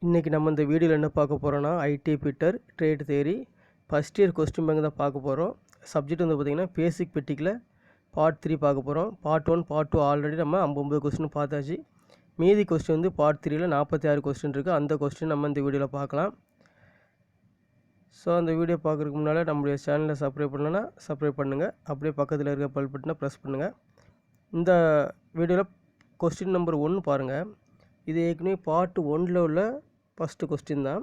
இன்றைக்கி நம்ம இந்த வீடியோவில் என்ன பார்க்க போகிறோன்னா ஐடி பிட்டர் ட்ரேட் தேரி ஃபஸ்ட் இயர் கொஸ்டின் பேங்க் தான் பார்க்க போகிறோம். சப்ஜெக்ட் வந்து பார்த்திங்கன்னா பேசிக் பெட்டிக்கில் பார்ட் 3 பார்க்க போகிறோம். பார்ட் 1 பார்ட் 2 ஆல்ரெடி நம்ம 59 கொஸ்டின் பார்த்தாச்சு. மீதி கொஸ்டின் வந்து பார்ட் 3ல் 46 கொஸ்டின் இருக்குது. அந்த கொஸ்டின் நம்ம இந்த வீடியோவில் பார்க்கலாம். ஸோ அந்த வீடியோ பார்க்குறதுக்கு முன்னால் நம்மளுடைய சேனலை சப்ஸ்கிரைப் பண்ணலன்னா சப்ஸ்கிரைப் பண்ணுங்கள். அப்படியே பக்கத்தில் இருக்க பெல் பட்டனை ப்ரெஸ் பண்ணுங்கள். இந்த வீடியோவில் கொஸ்டின் நம்பர் 1 பாருங்கள். இது ஏற்கனவே பார்ட் 1ல் உள்ள ஃபஸ்ட்டு கொஸ்டின் தான்.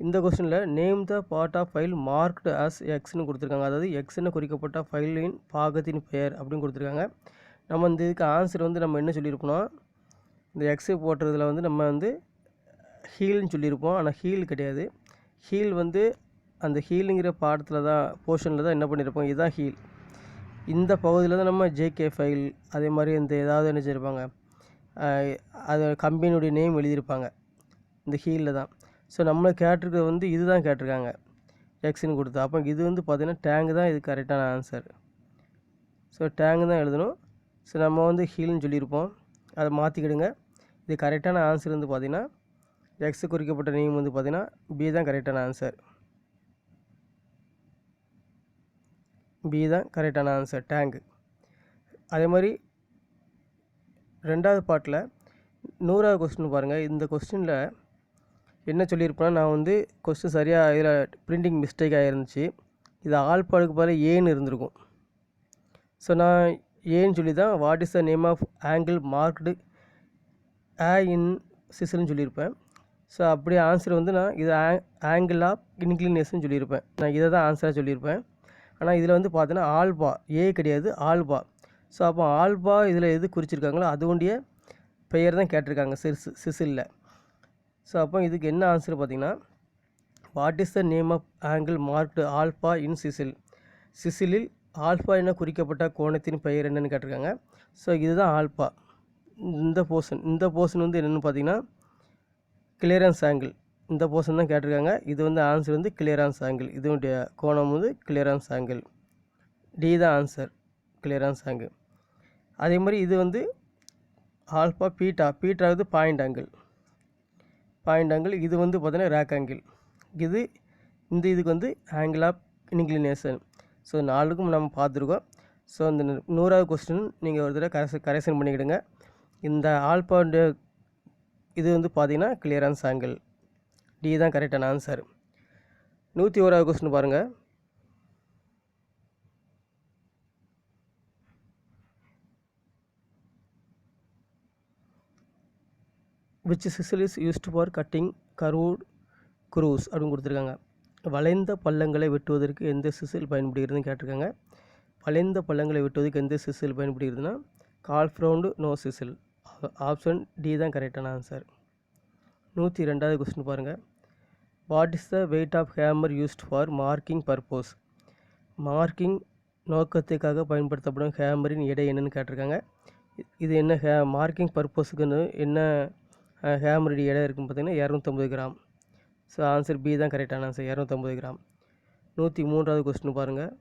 இந்த கொஸ்டினில் name the part of file marked as எக்ஸ்னு கொடுத்துருக்காங்க. அதாவது எக்ஸ்னு குறிக்கப்பட்ட ஃபைலின் பாகத்தின் பெயர் அப்படின்னு கொடுத்துருக்காங்க. நம்ம இந்த இதுக்கு ஆன்சர் வந்து நம்ம என்ன சொல்லியிருப்போம்னா, இந்த எக்ஸு போட்டுறதுல வந்து நம்ம வந்து ஹீல்னு சொல்லியிருப்போம். ஆனால் ஹீல் கிடையாது. ஹீல் வந்து அந்த ஹீலுங்கிற பாடத்தில் தான் போர்ஷனில் தான் என்ன பண்ணியிருப்போம், இதுதான் ஹீல். இந்த பகுதியில் தான் நம்ம ஜேகே ஃபைல் அதே மாதிரி இந்த ஏதாவது என்ன செய்யிருப்பாங்க, அது கம்பெனியுடைய நேம் எழுதியிருப்பாங்க இந்த ஹீலில் தான். ஸோ நம்மளை கேட்டிருக்கிறது வந்து இது தான் கேட்டிருக்காங்க எக்ஸ்ன்னு கொடுத்து. அப்போ இது வந்து பார்த்திங்கன்னா டேங்கு தான் இது கரெக்டான ஆன்சர். ஸோ டேங்கு தான் எழுதணும். ஸோ நம்ம வந்து ஹீல்னு சொல்லியிருப்போம், அதை மாற்றிக்கிடுங்க. இது கரெக்டான ஆன்சர் வந்து பார்த்திங்கன்னா எக்ஸு குறிக்கப்பட்ட நேம் வந்து பார்த்திங்கன்னா பி தான் கரெக்டான ஆன்சர். பி தான் கரெக்டான ஆன்சர், டேங்கு. அதே மாதிரி 2வது பார்ட்டில் 100வது கொஸ்டின் பாருங்கள். இந்த கொஸ்டினில் என்ன சொல்லியிருப்பேன்னா, நான் வந்து கொஸ்டின் சரியாக இதில் பிரிண்டிங் மிஸ்டேக் ஆகிருந்துச்சு. இது ஆல் பாடுக்கு பதில் ஏன்னு இருந்திருக்கும். ஸோ நான் ஏன்னு சொல்லி தான் what is the name of angle marked in சிசில்னு சொல்லியிருப்பேன். ஸோ அப்படியே ஆன்சர் வந்து நான் இது ஆங்கிள் ஆஃப் இன்க்ளினேஷன் சொல்லியிருப்பேன். நான் இதை தான் ஆன்சராக சொல்லியிருப்பேன். ஆனால் இதில் வந்து பார்த்தீங்கன்னா ஆல்பா ஏ கிடையாது, ஆல்பா. ஸோ அப்போ ஆல்பா இதில் எது குறிச்சிருக்காங்களோ அதுவுடைய பெயர் தான் கேட்டிருக்காங்க சிசிலில். ஸோ அப்போ இதுக்கு என்ன ஆன்சர் பார்த்திங்கன்னா, what is the name of angle marked alpha in chisel. சிசிலில் ஆல்ஃபா என குறிக்கப்பட்ட கோணத்தின் பெயர் என்னென்னு கேட்டிருக்காங்க. ஸோ இதுதான் ஆல்ஃபா. இந்த போர்ஷன் வந்து என்னென்னு பார்த்திங்கன்னா கிளியரன்ஸ் ஆங்கிள். இந்த போர்ஷன் தான் கேட்டிருக்காங்க. இது வந்து ஆன்சர் வந்து கிளியரன்ஸ் ஆங்கிள். இதனுடைய கோணம் வந்து கிளியரன்ஸ் ஆங்கிள். டி தான் ஆன்சர், கிளியரன்ஸ் ஆங்கிள். அதே மாதிரி இது வந்து ஆல்ஃபா பீட்டா வந்து பாயிண்ட் ஆங்கிள். இது வந்து பார்த்தீங்கன்னா ரேக் ஆங்கிள். இதுக்கு வந்து ஆங்கிள் ஆஃப் இன்க்ளினேஷன். ஸோ 4க்கும் நம்ம பார்த்துருக்கோம். ஸோ இந்த 100வது கொஸ்டின் நீங்கள் ஒரு தடவை கரெக்ஷன் பண்ணிக்கிடுங்க. இந்த ஆல்பாவுடைய இது வந்து பார்த்தீங்கன்னா கிளியரன்ஸ் ஆங்கிள். டி தான் கரெக்டான ஆன்சர். 101வது கொஸ்டின் பாருங்கள். which chisel is used for cutting curved grooves அப்படின்னு கொடுத்துருக்காங்க. வளைந்த பள்ளங்களை வெட்டுவதற்கு எந்த சிசில் பயன்படுகிறதுன்னு கேட்டிருக்காங்க. வளைந்த பள்ளங்களை வெட்டுவதற்கு எந்த சிசில் பயன்படுகிறதுனா கால்ஃப் round nose chisel. Option D தான் கரெக்டான ஆன்சர். 102வது கொஸ்டின் பாருங்கள். What is the weight of hammer used for marking purpose. மார்க்கிங் நோக்கத்துக்காக பயன்படுத்தப்படும் ஹேமரின் எடை என்னன்னு கேட்டிருக்காங்க. இது என்ன மார்க்கிங் பர்பஸுக்குன்னு என்ன ஹேமருடைய எடை இருக்குன்னு பார்த்தீங்கன்னா 250 கிராம். ஸோ ஆன்சர் பி தான் கரெக்டான ஆன்சர், 250 கிராம். 103வது கொஸ்டின் பாருங்கள்.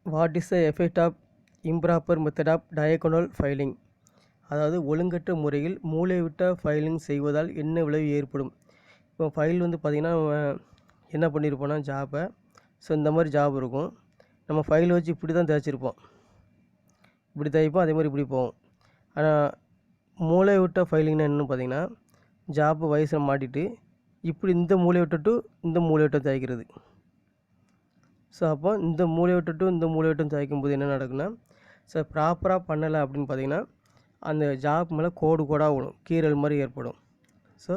What is the effect of improper method of diagonal filing. அதாவது ஒழுங்கற்ற முறையில் மூலைவிட்ட ஃபைலிங் செய்வதால் என்ன விளைவு ஏற்படும். இப்போ ஃபைல் வந்து பார்த்திங்கன்னா என்ன பண்ணியிருப்போம்னா ஜாபை, ஸோ இந்த மாதிரி ஜாப் இருக்கும். நம்ம ஃபைல் வச்சு இப்படி தான் தேய்ச்சிருப்போம், இப்படி தேய்ப்போம், அதே மாதிரி இப்படி போகும். ஆனால் மூளை விட்ட ஃபைலிங்னா என்னென்னு பார்த்தீங்கன்னா ஜாப்பு வயசில் மாட்டிட்டு இப்படி இந்த மூளை விட்டு இந்த மூளை விட்டு தேய்க்கிறது. ஸோ அப்போ இந்த மூளை விட்டு இந்த மூளை விட்டு தேய்க்கும்போது என்ன நடக்குன்னா, ஸோ ப்ராப்பராக பண்ணலை அப்படின்னு பார்த்தீங்கன்னா அந்த ஜாப் மேலே கோடாக விடும், கீறல் மாதிரி ஏற்படும். ஸோ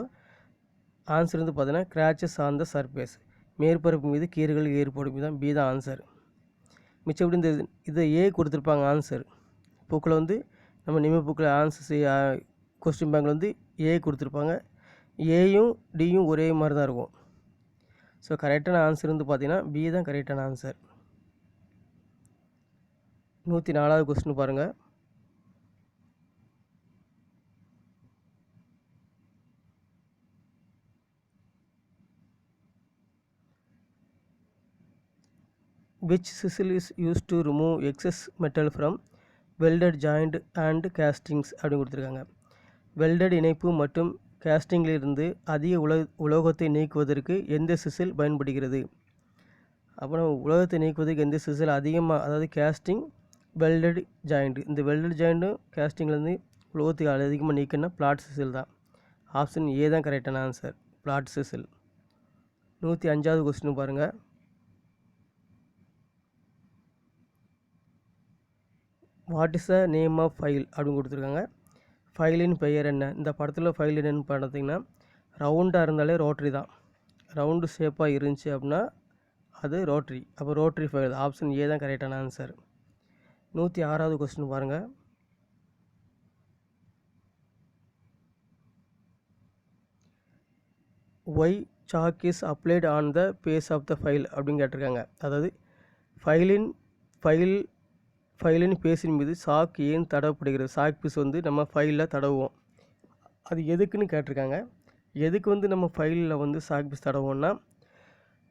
ஆன்சர் வந்து பார்த்தீங்கன்னா கிராச்சஸ் ஆன் த சர்ஃபேஸ், மேற்பரப்பு மீது கீறுகள் ஏற்படும். இதுதான் பி தான் ஆன்சர். மிச்சப்படி இந்த இதை ஏ கொடுத்துருப்பாங்க ஆன்சர். புக்கில் வந்து நம்ம நிமிட புக்கில் ஆன்சர் கொஸ்டின் பேங்கில் வந்து ஏ கொடுத்துருப்பாங்க. ஏயும் டியும் ஒரே மாதிரி தான் இருக்கும். ஸோ கரெக்டான ஆன்சர் வந்து பார்த்திங்கன்னா பி தான் கரெக்டான ஆன்சர். 104வது கொஸ்டின் பாருங்கள். which chisel is used to remove excess metal from welded joint and castings அப்படின்னு கொடுத்துருக்காங்க. வெல்டட் இணைப்பு மற்றும் கேஸ்டிங்கிலிருந்து அதிக உலோகத்தை நீக்குவதற்கு எந்த சிசில் பயன்படுகிறது? அப்புறம் உலோகத்தை நீக்குவதற்கு எந்த சிசில் அதிகமாக, அதாவது கேஸ்டிங், வெல்டட் ஜாயிண்ட். இந்த வெல்டட் ஜாயிண்ட்டும் கேஸ்டிங்லேருந்து உலோகத்துக்கு அதிகமாக நீக்கினா பிளாட் சிசில் தான். ஆப்ஷன் ஏ தான் கரெக்டான ஆன்சர், பிளாட் சிசில். 105வது கொஸ்டின் பாருங்கள். What is the name of file அப்படின்னு கொடுத்துருக்காங்க. ஃபைலின் பெயர் என்ன? இந்த படத்தில் ஃபைல் என்னென்னு பார்த்தீங்கன்னா, ரவுண்டாக இருந்தாலே ரோட்ரி தான். ரவுண்டு ஷேப்பாக இருந்துச்சு அப்படின்னா அது ரோட்ரி. அப்போ ரோட்ரி ஃபைல். ஆப்ஷன் ஏ தான் கரெக்டான ஆன்சர். 106வது கொஸ்டின் பாருங்கள். Why chalk is applied on the face of the file அப்படின்னு கேட்டிருக்காங்க. அதாவது ஃபைலின் பேஸின் மீது சாக் ஏன் தடவப்படுகிறது? சாக் பீஸ் வந்து நம்ம ஃபைலில் தடவுவோம். அது எதுக்குன்னு கேட்டிருக்காங்க. எதுக்கு நம்ம ஃபைலில் வந்து சாக் பீஸ் தடவுவோம்னா,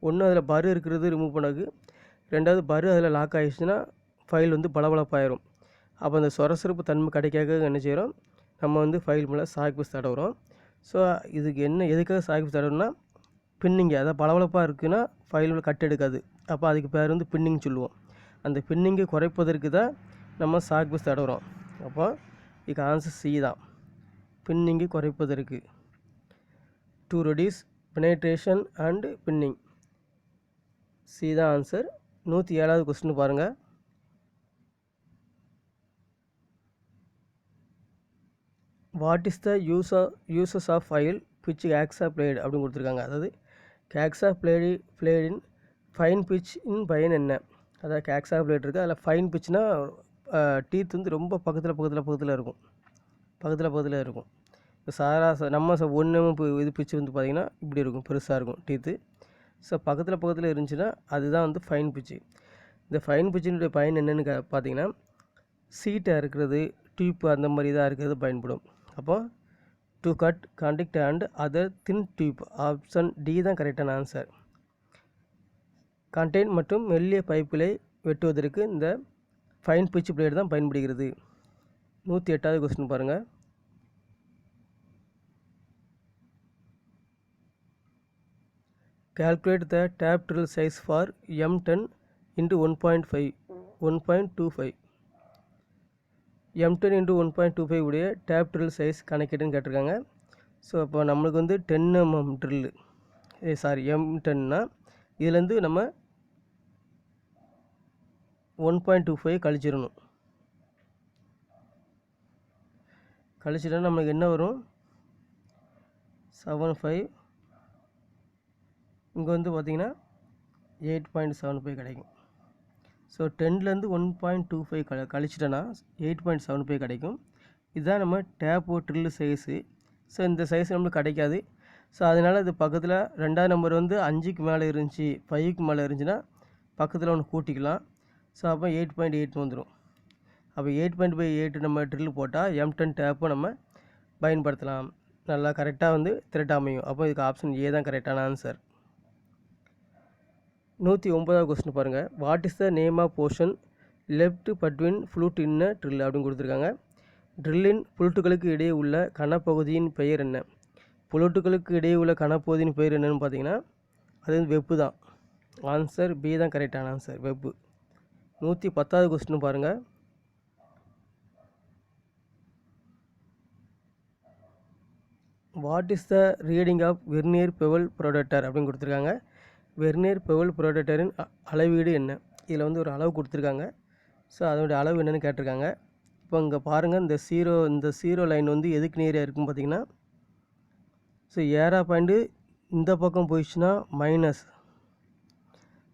ஒன்று அதில் பரு இருக்கிறது ரிமூவ் பண்ணது, ரெண்டாவது பரு அதில் லாக் ஆகிடுச்சுன்னா ஃபைல் வந்து பளபளப்பாயிரும். அப்போ அந்த சொரசொரப்பு தன்மை கிடைக்காக என்ன செய்கிறோம், நம்ம வந்து ஃபைல் மேலே சாக் பீஸ் தடவுறோம். ஸோ இதுக்கு எதுக்காக சாக் பீஸ் தடவுனா, பின்னிங்க, அதாவது பளபளப்பாக இருக்குன்னா ஃபைல் மேலே கட் எடுக்காது. அப்போ அதுக்கு பேர் வந்து பின்னிங் சொல்லுவோம். அந்த பின்னிங்கை குறைப்பதற்கு தான் நம்ம சாக் பீஸ் தடவுறோம். அப்போ இதுக்கு ஆன்சர் சி தான், பின்னிங்கை குறைப்பதற்கு. To reduce penetration and pinning. C தான் ஆன்சர். 107வது கொஸ்டின் பாருங்கள். What is the uses of file pitch hacksaw blade அப்படின்னு கொடுத்துருக்காங்க. அதாவது கேக்ஸா பிளேடின் ஃபைன் பிச் இன் பயன் என்ன? அதாவது கேக்ஸா பிளேட் இருக்குது, அதில் ஃபைன் பிச்னா டீத் வந்து ரொம்ப பக்கத்தில் இருக்கும். இப்போ நம்ம ஒன்று இது பிச்சு வந்து பார்த்திங்கன்னா இப்படி இருக்கும், பெருசாக இருக்கும் டீத்து. ஸோ பக்கத்தில் இருந்துச்சுன்னா அதுதான் வந்து ஃபைன் பிச்சு. இந்த ஃபைன் பிச்சினுடைய பயன் என்னென்னு பார்த்தீங்கன்னா, சீட்டாக இருக்கிறது, டியூப் அந்த மாதிரி தான் இருக்கிறது பயன்படும். அப்போ to cut contact and other thin tube. Option D தான் கரெக்டான ஆன்சர். கண்டெயின் மற்றும் மெல்லிய பைப்புகளை வெட்டுவதற்கு இந்த ஃபைன் பிச் பிளேடு தான் பயன்படுகிறது. 108வது கொஸ்டின் பாருங்கள். Calculate the tap drill size for M10 into 1.25. M10 into 1.25 உடைய டேப் ட்ரில் சைஸ் கணக்கிட்டுன்னு கேட்டிருக்காங்க. ஸோ இப்போ நம்மளுக்கு வந்து 10 mm ட்ரில்லு, M10னா இதுலேருந்து நம்ம 1.25 கழிச்சிடணும். கழிச்சிட்டா நம்மளுக்கு என்ன வரும்? 75. இங்கே வந்து பார்த்திங்கன்னா 8.75 கிடைக்கும். ஸோ 10லேருந்து 1.25 கழிச்சிட்டோன்னா 8.75 கிடைக்கும். இதுதான் நம்ம டேப்பு ட்ரில்லு சைஸு. ஸோ இந்த சைஸ் நம்மளுக்கு கிடைக்காது. ஸோ அதனால் இது பக்கத்தில் 2வது நம்பர் வந்து 5க்கு மேலே இருந்துச்சு, 5க்கு மேலே இருந்துச்சுன்னா பக்கத்தில் ஒன்று கூட்டிக்கலாம். ஸோ அப்போ 8.8 வந்துடும். அப்போ 8.8 நம்ம ட்ரில்லு போட்டால் M10 டேப்பை நம்ம பயன்படுத்தலாம். நல்லா கரெக்டாக வந்து த்ரெட் அமையும். அப்போ இதுக்கு ஆப்ஷன் ஏ தான் கரெக்டான ஆன்சர். 109வது கொஸ்டின் பாருங்கள். What is the name of portion left between flute in drill அப்படின்னு கொடுத்துருக்காங்க. ட்ரில்லின் புளுட்டுகளுக்கு இடையே உள்ள கனப்பகுதியின் பெயர் என்ன? புளுட்டுகளுக்கு இடையே உள்ள கனப்பகுதியின் பெயர் என்னன்னு பார்த்தீங்கன்னா அது வந்து வெப்பு தான். ஆன்சர் பி தான் கரெக்டான ஆன்சர், வெப்பு. 110வது கொஸ்டின் பாருங்கள். What is the reading of vernier bevel protractor அப்படின்னு கொடுத்துருக்காங்க. வெர்னியர் பெவல் ப்ரொடக்டரின் அளவீடு என்ன? இதில் வந்து ஒரு அளவு கொடுத்துருக்காங்க. ஸோ அதனுடைய அளவு என்னென்னு கேட்டிருக்காங்க. இப்போ இங்கே பாருங்கள், இந்த ஜீரோ லைன் வந்து எதுக்கு நேராக இருக்குன்னு பார்த்தீங்கன்னா, ஸோ ஏரா பாயிண்ட்டு இந்த பக்கம் போயிடுச்சுன்னா மைனஸ்,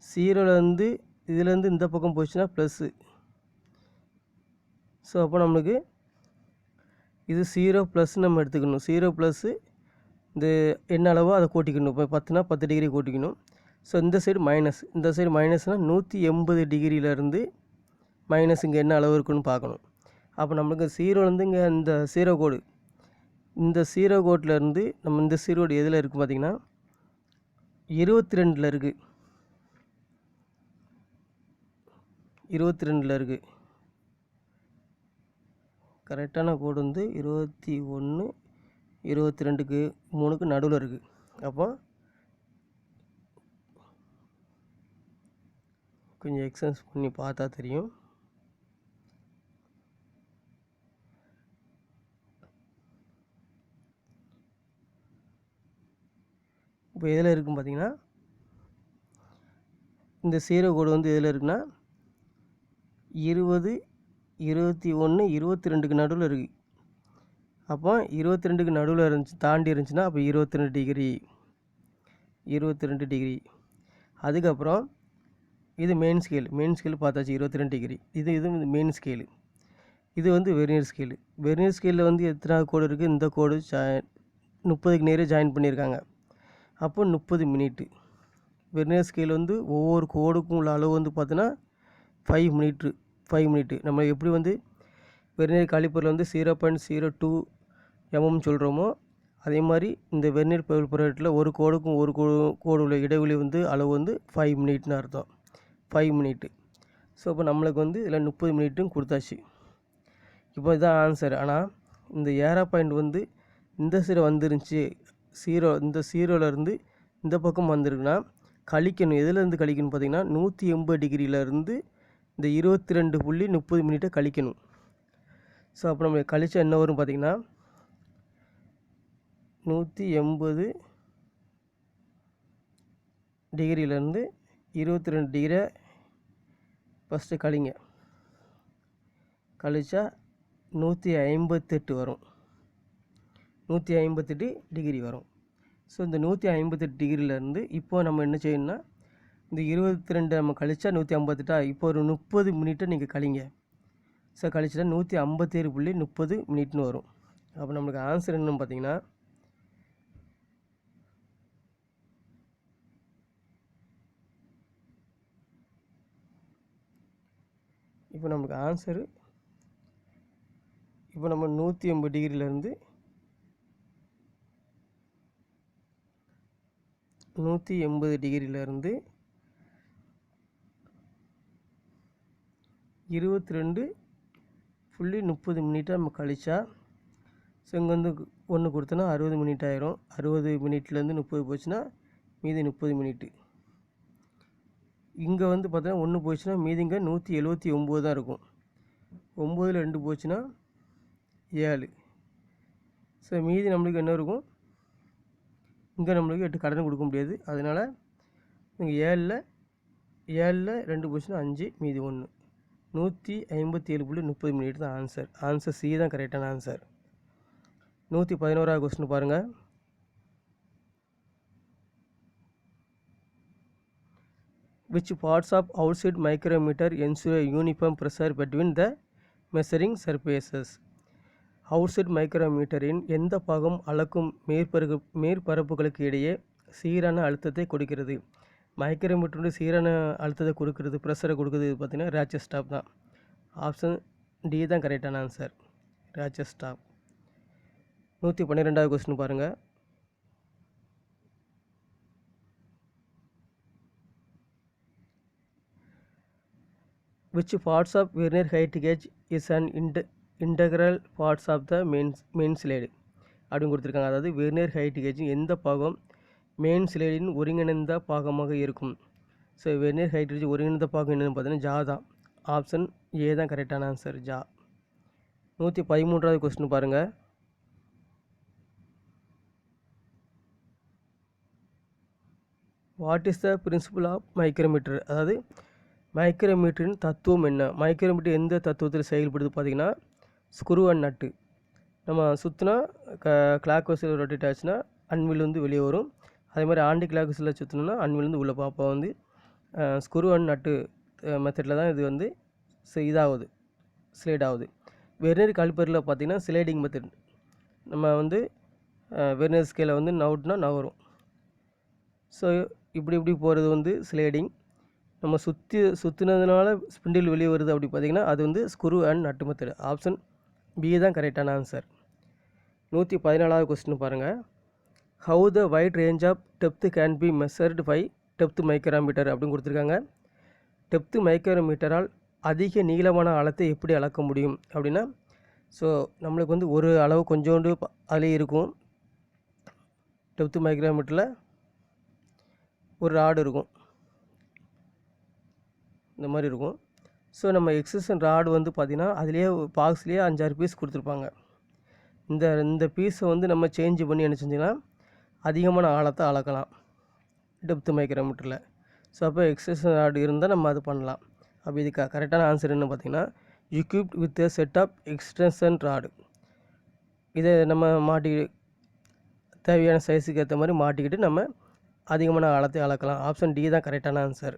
ஜீரோலேருந்து இதுலேருந்து இந்த பக்கம் போயிடுச்சுன்னா ப்ளஸ்ஸு. ஸோ அப்போ நம்மளுக்கு இது 0+ நம்ம எடுத்துக்கணும். 0+ இந்த என்ன அளவோ அதை கூட்டிக்கணும். இப்போ 10னா 10 டிகிரி கூட்டிக்கணும். ஸோ இந்த சைடு மைனஸ், இந்த சைடு மைனஸ்னால் 180 டிகிரியிலேருந்து மைனஸ் இங்கே என்ன அளவு இருக்குன்னு பார்க்கணும். அப்போ நம்மளுக்கு 0லேருந்து இங்கே இந்த ஜீரோ கோடு, இந்த ஜீரோ கோட்லேருந்து நம்ம இந்த ஜீரோ கோடு எதில் இருக்குது பார்த்திங்கன்னா 22ல் இருக்குது. 22ல் இருக்குது. கரெக்டான கோடு வந்து 21, 22க்கு 3க்கு நடுவில் இருக்குது. அப்போ கொஞ்சம் எக்ஸ்டென்ஸ் பண்ணி பார்த்தா தெரியும். இப்போ எதில் இருக்குன்னு பார்த்தீங்கன்னா, இந்த 0 கோடு வந்து எதில் இருக்குன்னா 20, 21, 22க்கு நடுவில் இருக்குது. அப்போ 22க்கு நடுவில் இருந்துச்சு, தாண்டி இருந்துச்சுன்னா அப்போ 22 டிகிரி. 22 டிகிரி. அதுக்கப்புறம் இது மெயின் ஸ்கேல் பார்த்தாச்சு 22 டிகிரி. இது மெயின் ஸ்கேலு. இது வந்து வெர்னியர் ஸ்கேலு. வெர்னியர் ஸ்கேலில் வந்து எத்தனாவது கோடு இருக்குது? இந்த கோடு 30க்கு நேரே ஜாயின் பண்ணியிருக்காங்க. அப்போ 30 மினிட்டு. வெர்னியர் ஸ்கேல் வந்து ஒவ்வொரு கோடுக்கும் உள்ள அளவு வந்து பார்த்தோன்னா 5 மினிட்டு. நம்ம எப்படி வந்து வெர்னியர் காலிப்பரில் வந்து 0.02 mm சொல்கிறோமோ, அதே மாதிரி இந்த வெர்னியர் காலிப்பரில் ஒரு கோடுக்கும் ஒரு கோடு உள்ள இடைவெளி வந்து அளவு வந்து 5 மினிட்னு அர்த்தம். 5 மினிட்டு. ஸோ இப்போ நம்மளுக்கு வந்து இதில் 30 மினிட்டும் கொடுத்தாச்சு. இப்போ இதுதான் ஆன்சர். ஆனால் இந்த ஏரா பாயிண்ட் வந்து இந்த சைடு வந்துருந்துச்சு, இந்த 0லேருந்து இந்த பக்கம் வந்திருக்குன்னா கழிக்கணும். எதுலேருந்து கழிக்கணும் பார்த்திங்கன்னா 180 டிகிரியிலேருந்து இந்த 22.30 மினிட்டை கழிக்கணும். ஸோ அப்போ நம்ம கழிச்சா என்ன வரும் பார்த்திங்கன்னா 180 டிகிரியிலேருந்து 22 டிகிரி ஃபஸ்ட்டு கழிங்க. கழிச்சா 158 வரும். 158 டிகிரி வரும். ஸோ இந்த 158 டிகிரியிலேருந்து இப்போ நம்ம என்ன செய்யணும்னா, இந்த 22 நம்ம கழிச்சா 158. இப்போ ஒரு 30 மினிட்டை நீங்கள் கழிங்க. ஸோ கழிச்சிட்டா 157.30 மினிட்னு வரும். அப்போ நம்மளுக்கு ஆன்சர் என்னன்னு பார்த்தீங்கன்னா, இப்போ நம்மளுக்கு ஆன்சரு இப்போ நம்ம 180 டிகிரியிலேருந்து 180 டிகிரியிலேருந்து 22.30 மினிட்டை நம்ம கழிச்சா, ஸோ இங்கே வந்து 1 கொடுத்தோன்னா 60 மினிட் ஆயிரும். 60 மினிட்லேருந்து 30 போச்சுன்னா மீதி 30 மினிட்டு. இங்கே வந்து பார்த்தோன்னா 1 போச்சுன்னா மீதி இங்கே 179 தான் இருக்கும். 9ல் 2 போச்சுன்னா 7. ஸோ மீதி நம்மளுக்கு என்ன இருக்கும்? இங்கே நம்மளுக்கு 8 கடன் கொடுக்க முடியாது. அதனால் இங்கே 7ல் 2 போச்சுன்னா 5, மீதி 1. 157.30 மினிட் தான் ஆன்சர். ஆன்சர் சி தான் கரெக்டான ஆன்சர். 111வது கொஸ்டின் பாருங்கள். Which parts of outside micrometer ensure uniform pressure between the measuring surfaces? Outside மைக்ரோமீட்டரின் எந்த பாகம் அளக்கும் மேற்பரப்புகளுக்கு இடையே சீரான அழுத்தத்தை கொடுக்கிறது? மைக்ரோமீட்டருடைய சீரான அழுத்தத்தை கொடுக்கிறது, ப்ரெஷரை கொடுக்குறது பார்த்திங்கன்னா ரேச்சர் ஸ்டாப் தான். ஆப்ஷன் டி தான் கரெக்டான ஆன்சர், ரேச்சர் ஸ்டாப். 112வது கொஸ்டின் பாருங்கள். Which parts of vernier height gauge is an integral parts of the main slide அப்படின்னு கொடுத்துருக்காங்க. அதாவது வெர்னியர் ஹைட் கேஜ் எந்த பாகம் மெயின் ஸ்லைடின் ஒருங்கிணைந்த பாகமாக இருக்கும்? ஸோ வெர்னியர் ஹைட் கேஜ் ஒருங்கிணைந்த பாகம் என்னென்னு பார்த்தீங்கன்னா ஜா தான். ஆப்ஷன் ஏ தான் கரெக்டான ஆன்சர், ஜா. 113வது கொஸ்டின் பாருங்கள். What is the principle of micrometer? அதாவது மைக்ரோமீட்டரின் தத்துவம் என்ன? மைக்ரோமீட்டர் எந்த தத்துவத்தில் செயல்படுது பார்த்தீங்கன்னா ஸ்க்ரூ அண்ட் நட்டு. நம்ம சுற்றினா கிளாக் வைஸில் ரொட்டேட் ஆச்சுன்னா அன்வில் வந்து வெளியே வரும். அதே மாதிரி ஆண்டி கிளாக் வைஸில் சுற்றினோன்னா அன்வில் வந்து உள்ள பாப்பா வந்து ஸ்க்ரூ அண்ட் நட்டு மெத்தடில் தான் இது வந்து இதாகுது, ஸ்லைட் ஆகுது. வெர்னியர் காலிப்பரில் பார்த்திங்கன்னா ஸ்லைடிங் மெத்தட். நம்ம வந்து வெர்னியர் ஸ்கேலை வந்து நவுட்னா நவரும். ஸோ இப்படி போகிறது வந்து ஸ்லைடிங். நம்ம சுற்றினதுனால ஸ்பிண்டில் வெளியே வருது அப்படி பார்த்திங்கன்னா அது வந்து screw and nut method. Option B தான் கரெக்டான ஆன்சர். 114வது கொஸ்டின் பாருங்கள். How the wide range of depth can be measured by depth micrometer அப்படின்னு கொடுத்துருக்காங்க. டெப்த் மைக்ரோமீட்டரால் அதிக நீளமான ஆழத்தை எப்படி அளக்க முடியும் அப்படின்னா, ஸோ நம்மளுக்கு வந்து ஒரு அளவு கொஞ்சோண்டு அதிலே இருக்கும். டெப்த் மைக்ரோமீட்டரில் ஒரு ராடு இருக்கும், இந்த மாதிரி இருக்கும். ஸோ நம்ம எக்ஸ்டென்ஷன் ராடு வந்து பார்த்திங்கன்னா அதுலேயே பாக்ஸ்லேயே 5-6 பீஸ் கொடுத்துருப்பாங்க. இந்த பீஸை வந்து நம்ம சேஞ்ச் பண்ணி என்ன செஞ்சோன்னா அதிகமான ஆழத்தை அளக்கலாம் டெப்த் மைக்ரோமீட்டரில். ஸோ அப்போ எக்ஸ்டென்ஷன் ராடு இருந்தால் நம்ம அது பண்ணலாம். அப்போ இதுக்கு கரெக்டான ஆன்சர் என்ன பார்த்திங்கன்னா, equipped with a set of extension rod. இதை நம்ம தேவையான சைஸுக்கு ஏற்ற மாதிரி மாட்டிக்கிட்டு நம்ம அதிகமான ஆழத்தை அளக்கலாம். ஆப்ஷன் டி தான் கரெக்டான ஆன்சர்.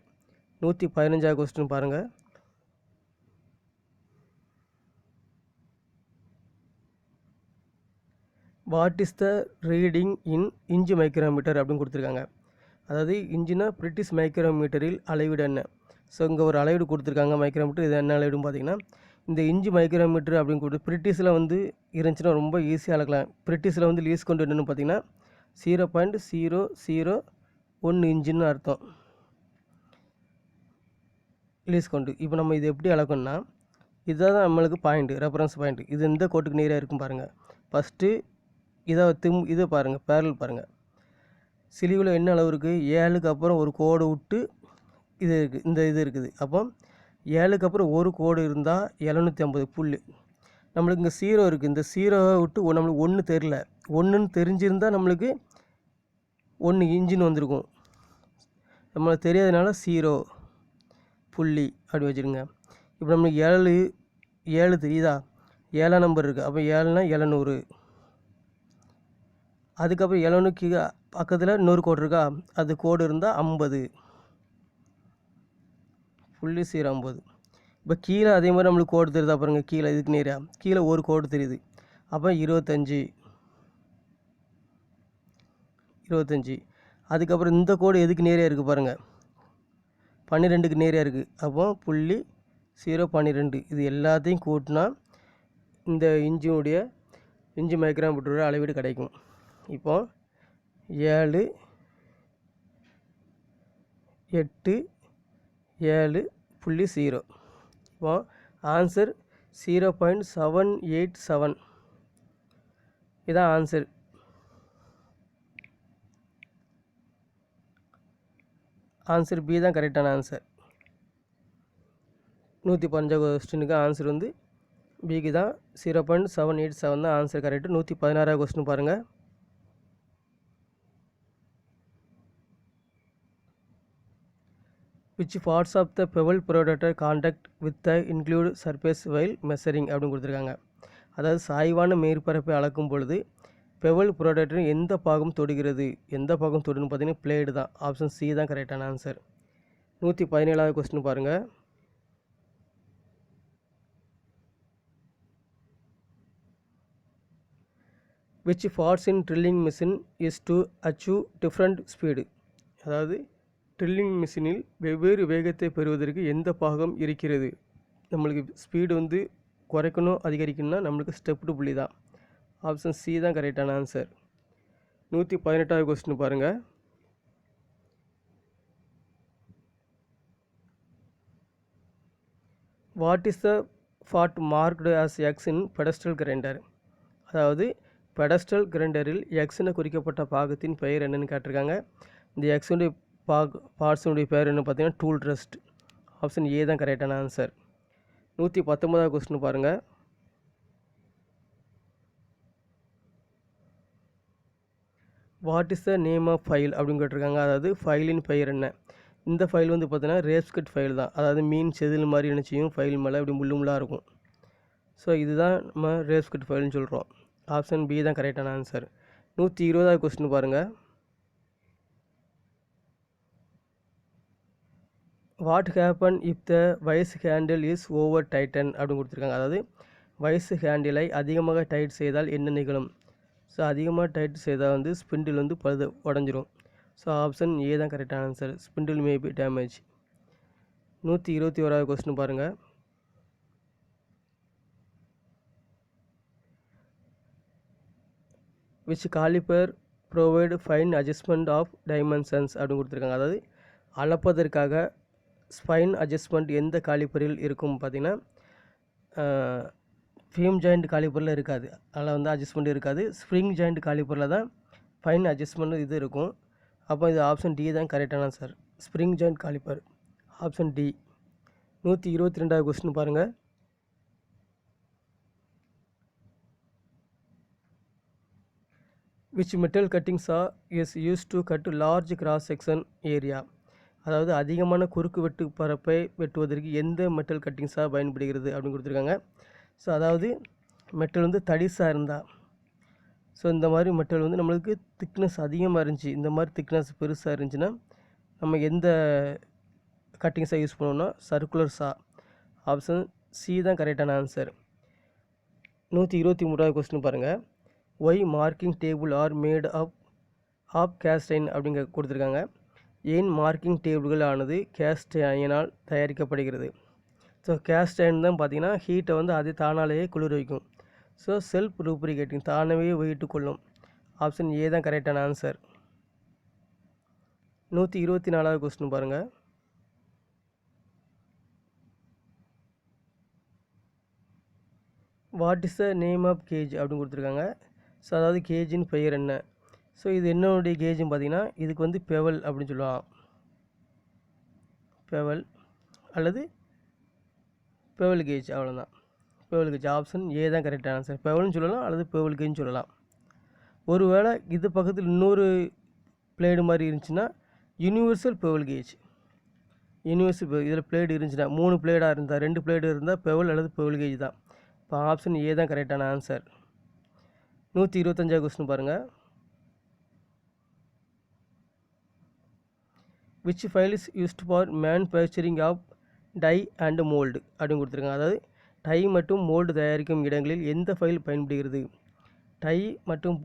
115வது கொஸ்டின் பாருங்கள். What is the reading in inch micrometer அப்படின்னு கொடுத்துருக்காங்க. அதாவது இன்ச்சுனா பிரிட்டிஷ் மைக்ரோமீட்டரில் அளவீடு என்ன. ஸோ இங்கே ஒரு அளவீடு கொடுத்துருக்காங்க மைக்ரோமீட்டர். இது என்ன அளவீடுன்னு பார்த்தீங்கன்னா, இந்த இன்ச்சு மைக்ரோமீட்டர் அப்படின்னு கொடுத்து பிரிட்டிஷில் வந்து இருந்துச்சுன்னா ரொம்ப ஈஸியாக அளக்கலாம். பிரிட்டிஷில் வந்து லீஸ் கொண்டு என்னென்னு பார்த்தீங்கன்னா 0.001 இன்ச்சுன்னு அர்த்தம் லீஸ் கொண்டு. இப்போ நம்ம இது எப்படி அளக்கணும்னா, இதுதான் நம்மளுக்கு பாயிண்ட்டு, ரெஃபரன்ஸ் பாயிண்ட்டு. இது எந்த கோட்டுக்கு நேராக இருக்கும் பாருங்கள். ஃபஸ்ட்டு இதை பாருங்கள், பேரல் பாருங்கள். சிலிவில் என்ன அளவு இருக்குது, 7க்கு அப்புறம் ஒரு கோடு விட்டு இது இருக்குது, இந்த இது இருக்குது. அப்போ 7க்கு அப்புறம் ஒரு கோடு இருந்தால் 750 புல். நம்மளுக்கு இங்கே 0 இருக்குது. இந்த 0வை விட்டு நம்மளுக்கு 1 தெரில, 1ன்னு தெரிஞ்சிருந்தால் நம்மளுக்கு 1 இன்ச்சுன்னு வந்திருக்கும். நம்மளுக்கு தெரியாதனால 0 புள்ளி அப்படி வச்சுருங்க. இப்போ நம்மளுக்கு 7 தெரியுதா, 7ஆம் நம்பர் இருக்குது. அப்போ 7னா 700. அதுக்கப்புறம் 7க்கு பக்கத்தில் இன்னொரு கோடு இருக்கா, அது கோடு இருந்தால் 50 புள்ளி 050. இப்போ கீழே அதே மாதிரி நம்மளுக்கு கோடு தெரியுதா பாருங்க, கீழே இதுக்கு நேராக கீழே ஒரு கோடு தெரியுது. அப்போ 25. அதுக்கப்புறம் இந்த கோடு எதுக்கு நேராக இருக்குது பாருங்கள், 12க்கு நேராக இருக்குது. அப்போ புள்ளி 012. இது எல்லாத்தையும் கூட்டினா இந்த இன்ச்சு மைக்ரோமீட்டரோட அளவீடு கிடைக்கும். இப்போ 7, 8, 7.0. இப்போ ஆன்சர் 0.787. இதான் ஆன்சர். ஆன்சர் பி தான் கரெக்டான ஆன்சர். 115 கொஸ்டினுக்கு ஆன்சர் வந்து பிக்கு தான் 0.787 தான் ஆன்சர் கரெக்டு. 116 கொஸ்டின் பாருங்கள். which parts of the pebble protractor contact with the include surface while measuring அப்படின்னு கொடுத்துருக்காங்க. அதாவது சாய்வான மேற்பரப்பை அளக்கும் பொழுது பெவல் ப்ரோடக்டர் எந்த பாகம் தொடுகிறது, எந்த பாகம் தொடுன்னு பார்த்தீங்கன்னா பிளேடு தான். ஆப்ஷன் சி தான் கரெக்டான ஆன்சர். 117வது கொஸ்டின் பாருங்கள். which parts in drilling machine is to achieve different speed. அதாவது ட்ரில்லிங் மிஷினில் வெவ்வேறு வேகத்தை பெறுவதற்கு எந்த பாகம் இருக்கிறது. நம்மளுக்கு ஸ்பீடு வந்து குறைக்கணும் அதிகரிக்கணும்னா நம்மளுக்கு ஸ்டெப்டு புள்ளி தான். ஆப்ஷன் சி தான் கரெக்டான ஆன்சர். 118வது கொஸ்டின் பாருங்கள். What is the part marked as X in pedestal grinder. அதாவது பெடஸ்ட்ரல் கிரைண்டரில் எக்ஸ்னு குறிக்கப்பட்ட பாகத்தின் பெயர் என்னன்னு கேட்டிருக்காங்க. இந்த எக்ஸுடைய பார்ட்ஸுடைய பேர் என்ன பார்த்தீங்கன்னா டூல் ரெஸ்ட். ஆப்ஷன் ஏ தான் கரெக்டான ஆன்சர். 119வது கொஸ்டின் பாருங்கள். What is the name of file அப்படின்னு கேட்டிருக்காங்க. அதாவது ஃபைலின் பெயர் என்ன. இந்த ஃபைல் வந்து பார்த்தீங்கன்னா ரேப்ஸ்கட் ஃபைல் தான். அதாவது மீன் செதில் மாதிரி நினச்சியும் ஃபைல் மேலே இப்படி முள்ளாக இருக்கும். ஸோ இதுதான் நம்ம ரேப்ஸ்கட் ஃபைல்னு சொல்கிறோம். ஆப்ஷன் பி தான் கரெக்டான ஆன்சர். 120வது கொஸ்டின் பாருங்கள். What happen if the vice handle is over tighten அப்படின்னு கொடுத்துருக்காங்க. அதாவது வைஸ் ஹேண்டிலை அதிகமாக டைட் செய்தால் என்ன நிகழும். ஸோ அதிகமாக டைட் செய்தால் வந்து ஸ்பிண்டில் வந்து உடஞ்சிரும். ஸோ ஆப்ஷன் ஏ தான் கரெக்டான answer. Spindle may be damage. 121வது கொஸ்டின் பாருங்கள். which caliper provide fine adjustment of dimensions அப்படின்னு கொடுத்துருக்காங்க. அதாவது அளப்பதற்காக ஸ்பைன் அட்ஜஸ்ட்மெண்ட் எந்த காலிப்பரில் இருக்கும் பார்த்தீங்கன்னா ஃபீம் ஜாயிண்ட் காலிப்பரில் இருக்காது, அதில் வந்து அட்ஜஸ்ட்மெண்ட் இருக்காது. ஸ்ப்ரிங் ஜாயிண்ட் காலிப்பரில் தான் ஃபைன் அட்ஜஸ்ட்மெண்ட் இது இருக்கும். அப்போ இது ஆப்ஷன் டி தான் கரெக்டான sir. Spring joint caliper option D. 122வது கொஸ்டின் பாருங்கள். which metal cutting saw is used to cut large cross section area. அதாவது அதிகமான குறுக்கு வெட்டு பரப்பை வெட்டுவதற்கு எந்த மெட்டல் கட்டிங் சா பயன்படுகிறது அப்படின்னு கொடுத்துருக்காங்க. ஸோ அதாவது மெட்டல் வந்து தடிசாக இருந்தால், ஸோ இந்த மாதிரி மெட்டல் வந்து நம்மளுக்கு திக்னஸ் அதிகமாக இருந்துச்சு, இந்த மாதிரி திக்னஸ் பெருசாக இருந்துச்சுன்னா நம்ம எந்த கட்டிங் சா யூஸ் பண்ணுவோம்னா சர்க்குலர் சா. ஆப்ஷன் சி தான் கரெக்டான ஆன்சர். 123வது கொஸ்டின் பாருங்கள். Why marking table are made of cast iron அப்படிங்க கொடுத்துருக்காங்க. ஏன் மார்க்கிங் டேபிள்கள் ஆனது கேஸ்ட் அயனால் தயாரிக்கப்படுகிறது? ஸோ கேஸ்ட் அயன் தான் பார்த்திங்கன்னா ஹீட்டை வந்து அது தானாலேயே குளிர் வைக்கும். ஸோ செல்ஃப் லூப்ரிகேட்டிங், தானாகவே வெயிட்டு கொள்ளும். ஆப்ஷன் ஏ தான் கரெக்டான ஆன்சர். 124வது கொஸ்டின் பாருங்கள். What is the name of gauge அப்படின்னு கொடுத்துருக்காங்க. ஸோ அதாவது கேஜின் பெயர் என்ன? ஸோ இது என்னுடைய கேஜுன்னு பார்த்தீங்கன்னா இதுக்கு வந்து பெவல் அப்படின்னு சொல்லுவாங்க. பெவல் அல்லது பெவல் கேஜ், அவ்வளோதான். பெவல் கேஜ் ஆப்ஷன் ஏ தான் கரெக்டான ஆன்சர். பெவல்னு சொல்லலாம் அல்லது பெவல் கேஜ்னு சொல்லலாம். ஒருவேளை இது பக்கத்தில் இன்னொரு பிளேடு மாதிரி இருந்துச்சுன்னா யூனிவர்சல் பெவல் கேஜ். யூனிவர்சல் இதில் பிளேடு இருந்துச்சுன்னா 3 பிளேடாக இருந்தால் 2 பிளேடு இருந்தால் பெவல் அல்லது பெவல் கேஜ் தான். இப்போ ஆப்ஷன் ஏ தான் கரெக்டான ஆன்சர். 125வது கொஸ்டின் பாருங்கள். which file is used for manufacturing of dye and mold அப்படின்னு கொடுத்துருக்காங்க. அதாவது டை மற்றும் மோல்டு தயாரிக்கும் இடங்களில் எந்த ஃபைல் பயன்படுகிறது? டை மற்றும்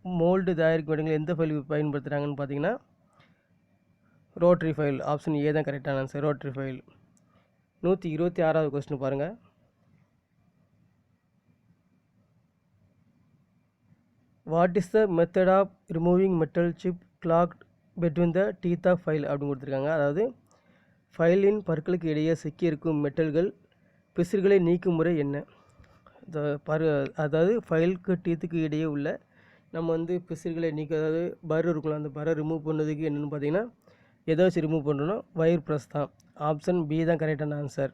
மோல்டு தயாரிக்கும் இடங்களில் எந்த ஃபைல் பயன்படுத்துகிறாங்கன்னு பார்த்தீங்கன்னா ரோட்ரி ஃபைல். ஆப்ஷன் ஏ தான் கரெக்டான ஆன்சர், ரோட்ரி ஃபைல். 126வது கொஸ்டின் பாருங்கள். What is the method of removing metal chip clogged between the teeth of file அப்படின்னு கொடுத்துருக்காங்க. அதாவது ஃபைலின் பற்களுக்கு இடையே சிக்கியிருக்கும் மெட்டல்கள் பிசிறுகளை நீக்கும் முறை என்ன? அதாவது ஃபைலுக்கு டீத்துக்கு இடையே உள்ள நம்ம வந்து பிசிறுகளை நீக்க, அதாவது பர் இருக்கலாம், அந்த பரை ரிமூவ் பண்ணதுக்கு என்னென்னு பார்த்தீங்கன்னா எதை வச்சு ரிமூவ் பண்ணுறோன்னா வயர் ப்ரெஸ் தான். ஆப்ஷன் பி தான் கரெக்டான ஆன்சர்.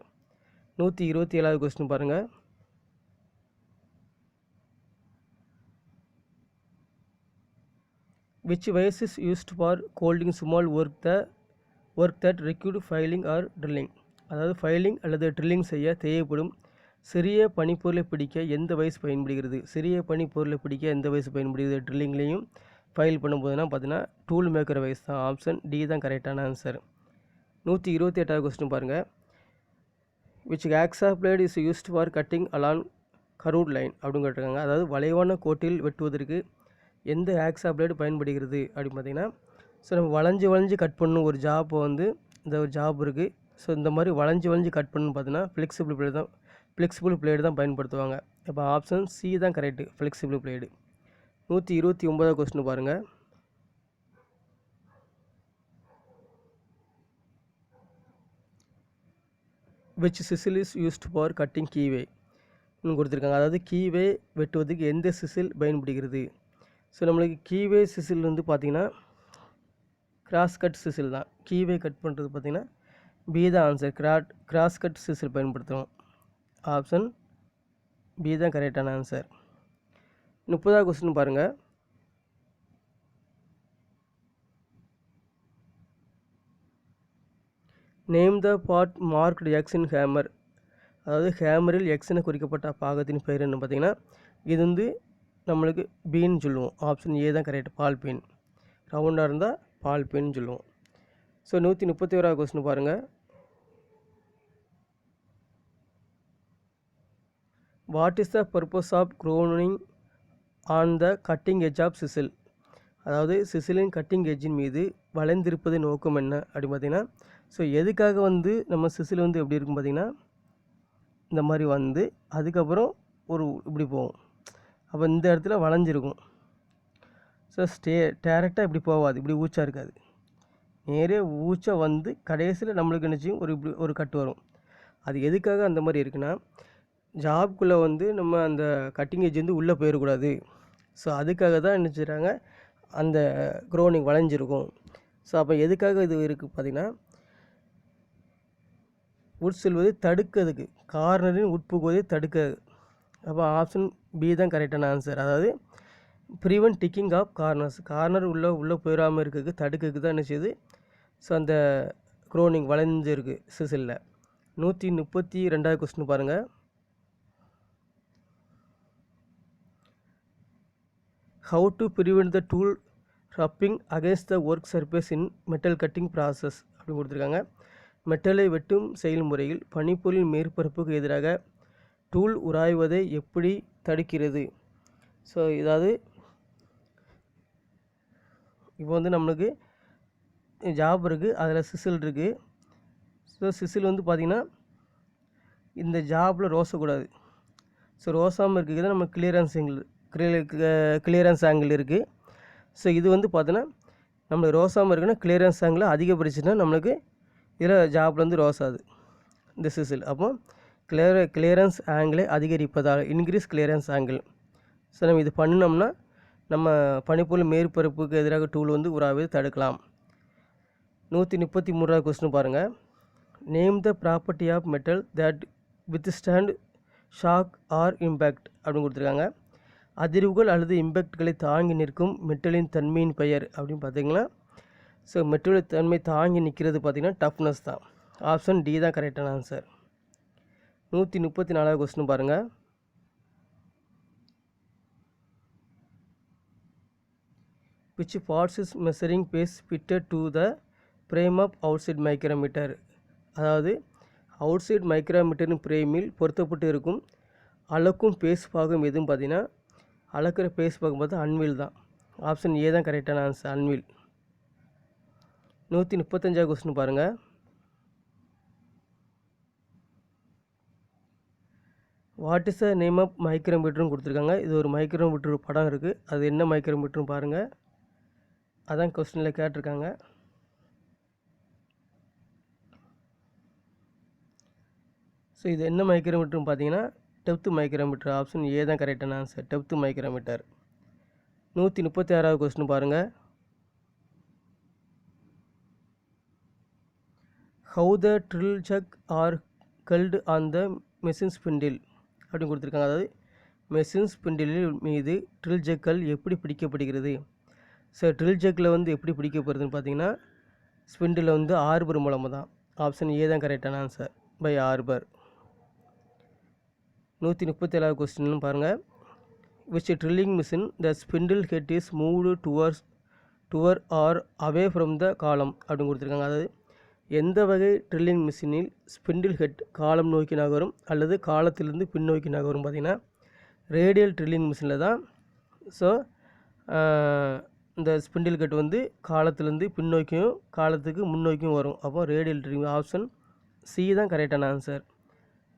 127வது கொஸ்டின் பாருங்கள். which device is used for holding small work that required filing or drilling? அதாவது ஃபைலிங் அல்லது ட்ரில்லிங் செய்ய தேவைப்படும் சிறிய பனிப்பொருளை பிடிக்க எந்த வயசு பயன்படுகிறது? சிறிய பனிப்பொருளை பிடிக்க எந்த வயசு பயன்படுகிறது? ட்ரில்லிங்லேயும் ஃபைல் பண்ணும்போதுனா பார்த்தீங்கன்னா டூல் மேக்கர் வயசு தான். ஆப்ஷன் டி தான் கரெக்டான ஆன்சர். 128வது கொஸ்டின் பாருங்கள். which hacksaw blade is used for cutting along curved line அப்படின்னு கேட்டிருக்காங்க. அதாவது வளைவான கோட்டில் வெட்டுவதற்கு எந்த ஹேக்ஸா பிளேடு பயன்படுகிறது அப்படின்னு பார்த்தீங்கன்னா, ஸோ நம்ம வளைஞ்சு கட் பண்ணணும் ஒரு ஜாப்பை வந்து, இந்த ஒரு ஜாப் இருக்குது. ஸோ இந்த மாதிரி வளைஞ்சு கட் பண்ணணும்னு பார்த்தீங்கன்னா ஃப்ளெக்சிபிள் பிளேடு தான் பயன்படுத்துவாங்க. இப்போ ஆப்ஷன் சி தான் கரெக்டு, ஃப்ளெக்சிபிள் பிளேடு. 129வது கொஸ்டின் பாருங்கள். which chisel is used for cutting keyway கொடுத்துருக்காங்க. அதாவது கீவே வெட்டுவதற்கு எந்த சிசில் பயன்படுகிறது? ஸோ நம்மளுக்கு கீவே சிசில் வந்து பார்த்திங்கன்னா கிராஸ் கட் சிசில் தான். கீவே கட் பண்ணுறது பார்த்திங்கன்னா பி தான் ஆன்சர், கிராஸ் கட் சிசில் பயன்படுத்துகிறோம். ஆப்ஷன் பி தான் கரெக்டான ஆன்சர். 30வது கொஸ்டின் பாருங்கள். Name the part marked X in hammer. அதாவது ஹேமரில் எக்ஸ்னு குறிக்கப்பட்ட பாகத்தின் பெயர் என்ன பார்த்தீங்கன்னா இது வந்து நம்மளுக்கு பீன்னு சொல்லுவோம். ஆப்ஷன் ஏ தான் கரெக்ட், பால் பீன். ரவுண்டாக இருந்தால் பால் பீன்னு சொல்லுவோம். ஸோ 131வது கொஸ்டின் பாருங்கள். What is the purpose of crowning on the cutting edge of chisel? அதாவது சிசிலின் கட்டிங் எட்ஜின் மீது வளைந்திருப்பது நோக்கம் என்ன அப்படின்னு பார்த்தீங்கன்னா, ஸோ எதுக்காக வந்து நம்ம சிசில் வந்து எப்படி இருக்கும் பார்த்திங்கன்னா இந்த மாதிரி வந்து அதுக்கப்புறம் ஒரு இப்படி போகும். அப்போ இந்த இடத்துல வளைஞ்சிருக்கும். ஸோ டேரெக்டாக இப்படி போகாது, இப்படி ஊச்சா இருக்காது, நேரே ஊச்சா வந்து கடைசியில் நம்மளுக்கு நினச்சியும் இப்படி ஒரு கட்டு வரும். அது எதுக்காக அந்த மாதிரி இருக்குன்னா, ஜாப்குள்ளே வந்து நம்ம அந்த கட்டிங் எட்ஜ் வந்து உள்ளே போயிடக்கூடாது. ஸோ அதுக்காக தான் என்ன செய்கிறாங்க, அந்த க்ரோனிங் வளைஞ்சிருக்கும். ஸோ அப்போ எதுக்காக இது இருக்குது பார்த்திங்கன்னா, உட்செல்வதை தடுக்கிறதுக்கு, கார்னரின் உட்புகுவதை தடுக்கிறது. அப்போ ஆப்ஷன் பி தான் கரெக்டான ஆன்சர். அதாவது prevent digging of corners, corner உள்ளே போயிடாமல் இருக்கிறதுக்கு தடுக்கிறதுக்கு தான் என்ன செய்யுது. ஸோ அந்த க்ரோனிங் வளைஞ்சிருக்கு சிசிலில். 132வது கொஸ்டின் பாருங்கள். How to prevent the tool rubbing against the work surface in metal cutting process அப்படின்னு கொடுத்துருக்காங்க. மெட்டலை வெட்டும் செயல்முறையில் பனிப்பொருள் மேற்பரப்புக்கு எதிராக டூல் உராய்வதை எப்படி தடுக்கிறது. ஸோ இதாவது இப்போ வந்து நம்மளுக்கு ஜாப் இருக்குது, அதில் சிசில் இருக்குது. ஸோ சிசில் வந்து பார்த்திங்கன்னா இந்த ஜாபில் ரோசக்கூடாது. ஸோ ரோசாமல் இருக்கிறது தான் நம்ம கிளியரன்ஸ் ஆங்கிள் இருக்குது. ஸோ இது வந்து பார்த்தோன்னா நம்மளுக்கு ரோசாமல் இருக்குன்னா கிளியரன்ஸ் ஆங்கிள் அதிகப்படுச்சுன்னா நம்மளுக்கு இதில் ஜாப்பில் வந்து ரோசாது இந்த சிசில். அப்போ கிளியரன்ஸ் ஆங்கிளை அதிகரிப்பதால் இன்க்ரீஸ் கிளியரன்ஸ் ஆங்கிள். ஸோ நம்ம இது பண்ணினோம்னா நம்ம பனிப்பொருள் மேற்பரப்புக்கு எதிராக டூல் வந்து உராய்வதை தடுக்கலாம். 133வது கொஸ்டின் பாருங்கள். Name the property of metal that withstand shock or impact அப்படின்னு கொடுத்துருக்காங்க. அதிர்வுகள் அல்லது இம்பேக்ட்களை தாங்கி நிற்கும் மெட்டலின் தன்மையின் பெயர் அப்படின்னு பார்த்தீங்கன்னா, ஸோ மெட்டலின் தன்மை தாங்கி நிற்கிறது பார்த்திங்கன்னா டஃப்னஸ் தான். ஆப்ஷன் டி தான் கரெக்டான ஆன்சர். 134வது கொஸ்டின் பாருங்கள். which parts is measuring pace fitted to the frame of outside micrometer. அதாவது அவுட்சைட் மைக்ரோமீட்டரின் ஃப்ரேமில் பொருத்தப்பட்டு இருக்கும் அளக்கும் பேஸ் பாகம் எதுவும் பார்த்தீங்கன்னா, அளக்கிற பேஸ் பாகம் பார்த்தா அன்வில் தான். ஆப்ஷன் ஏ தான் கரெக்டான ஆன்சர், அன்வில். 135வது கொஸ்டின் பாருங்கள். What is the name of மைக்ரோமீட்டர்னு கொடுத்துருக்காங்க. இது ஒரு மைக்ரோமீட்டர் படம் இருக்குது, அது என்ன மைக்ரோமீட்டர்னு பாருங்கள். அதான் கொஸ்டினில் கேட்டிருக்காங்க. ஸோ இது என்ன மைக்ரோமீட்டர்னு பார்த்தீங்கன்னா டெப்த் மைக்ரோமீட்டர். ஆப்ஷன் ஏ தான் கரெக்டான ஆன்சர், டெப்த் மைக்ரோமீட்டர். 136வது கொஸ்டின் பாருங்கள். How the drill chuck are held on the machine spindle அப்படின்னு கொடுத்துருக்காங்க. அதாவது மெஷின் ஸ்பிண்டிலில் மீது ட்ரில் ஜக்கல் எப்படி பிடிக்கப்படுகிறது. ஸோ ட்ரில் ஜக்கில் வந்து எப்படி பிடிக்கப்படுறதுன்னு பார்த்தீங்கன்னா ஸ்பிண்டில் வந்து ஆர்பர் மூலமாக தான். ஆப்ஷன் ஏ தான் கரெக்டான ஆன்சர், பை ஆர்பர். 137வது கொஸ்டின் பாருங்கள். Which drilling machine the spindle head is moved toward or away from the column அப்படின்னு கொடுத்துருக்காங்க. அதாவது எந்த வகை ட்ரில்லிங் மிஷினில் ஸ்பிண்டில் ஹெட் காலம் நோக்கி நகரும் அல்லது காலத்திலிருந்து பின்னோக்கி நகரும் பார்த்தீங்கன்னா ரேடியல் ட்ரில்லிங் மிஷினில் தான். ஸோ இந்த ஸ்பிண்டில் ஹெட் வந்து காலத்திலேருந்து பின்னோக்கியும் காலத்துக்கு முன்னோக்கியும் வரும். அப்போ ரேடியல் ட்ரில்லிங். ஆப்ஷன் சி தான் கரெக்டான ஆன்சர்.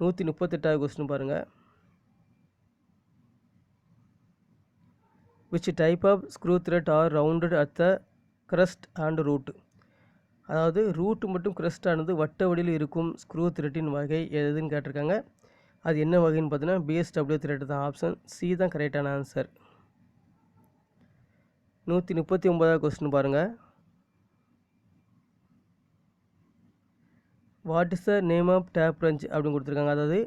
138வது கொஸ்டின் பாருங்கள். Which type of screw thread are rounded at the crest and root. அதாவது ரூட்டு மற்றும் கிரஸ்ட் ஆனது வட்ட வடிவில் இருக்கும் ஸ்க்ரூ த்ரெட்டின் வகை எதுன்னு கேட்டிருக்காங்க. அது என்ன வகைன்னு பார்த்தீங்கன்னா பிஎஸ்டபிள்யூ த்ரெட் தான். ஆப்ஷன் சி தான் கரெக்டான ஆன்சர். 139வது கொஸ்டின் பாருங்கள். What is the name of tap wrench அப்படின்னு கொடுத்துருக்காங்க. அதாவது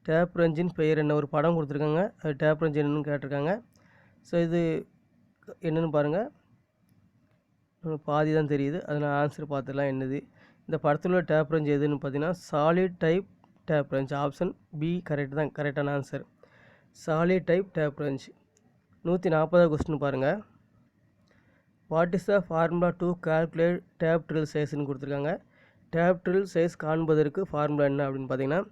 டேப் ரஞ்சின் பெயர் என்ன, ஒரு படம் கொடுத்துருக்காங்க, அது டேப் ரஞ்ச் என்னன்னு கேட்டிருக்காங்க. ஸோ இது என்னென்னு பாருங்கள், பாதி தான் தெரியுது, அதனால் ஆன்சர் பார்த்துலாம் என்னது. இந்த படத்தில் உள்ள டேப் ரஞ்ச் எதுன்னு பார்த்தீங்கன்னா solid type tap wrench. Option B correct தான், கரெக்டான answer, solid type tap wrench. 140வது கொஸ்டின் பாருங்கள். What is the formula to calculate tap drill சைஸ்ன்னு கொடுத்துருக்காங்க. டேப் ட்ரில் சைஸ் காண்பதற்கு ஃபார்முலா என்ன அப்படின்னு பார்த்தீங்கன்னா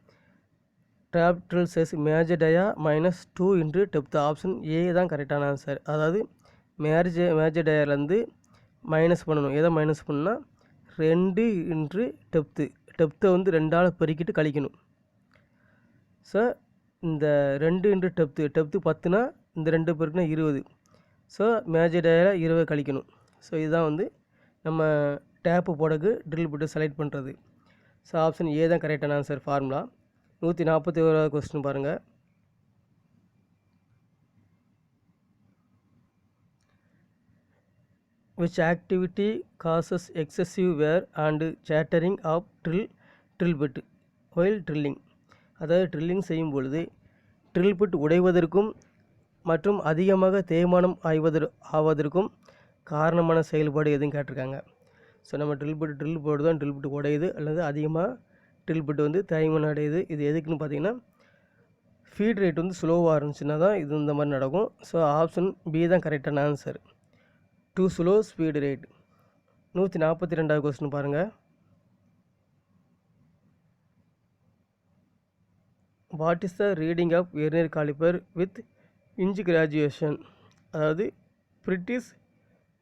tap drill size major dia -2 into depth. Option A தான் கரெக்டான ஆன்சர். அதாவது மேஜர் டயாலேருந்து மைனஸ் பண்ணணும். எதை மைனஸ் பண்ணால் 2 இன்ட்டு டெப்த்து. டெப்த்தை வந்து 2ஆல் பெருக்கிட்டு கழிக்கணும். ஸோ இந்த 2 இன்ட்டு டெப்த்து 10னா இந்த 2 பெருக்குனா 20. ஸோ மேஜர் டயாவில் 20 கழிக்கணும். ஸோ இதுதான் வந்து நம்ம டேப்பு போடக்கு ட்ரில் போட்டு செலக்ட் பண்ணுறது. ஸோ ஆப்ஷன் ஏ தான் கரெக்டான ஆன்சர், ஃபார்முலா. 141வது கொஸ்டின் பாருங்கள். Which activity causes excessive wear and chattering of drill bit while drilling? அதாவது ட்ரில்லிங் செய்யும் பொழுது ட்ரில் பிட் உடைவதற்கும் மற்றும் அதிகமாக தேய்மானம் ஆவதற்கும் காரணமான செயல்பாடு எதுவும் கேட்டிருக்காங்க. ஸோ நம்ம ட்ரில் போட்டு தான் ட்ரில் பிட் உடையுது அல்லது அதிகமாக ட்ரில் பிட் வந்து தேய்மானம் அடையுது. இது எதுக்குன்னு பார்த்தீங்கன்னா ஃபீட் ரேட் வந்து ஸ்லோவாக இருந்துச்சுன்னா தான் இது இந்த மாதிரி நடக்கும். ஸோ ஆப்ஷன் பி தான் கரெக்டான answer. Too slow speed rate. 142வது கொஸ்டின் பாருங்கள். What is the reading of vernier caliper with inch graduation? அதாவது பிரிட்டிஷ்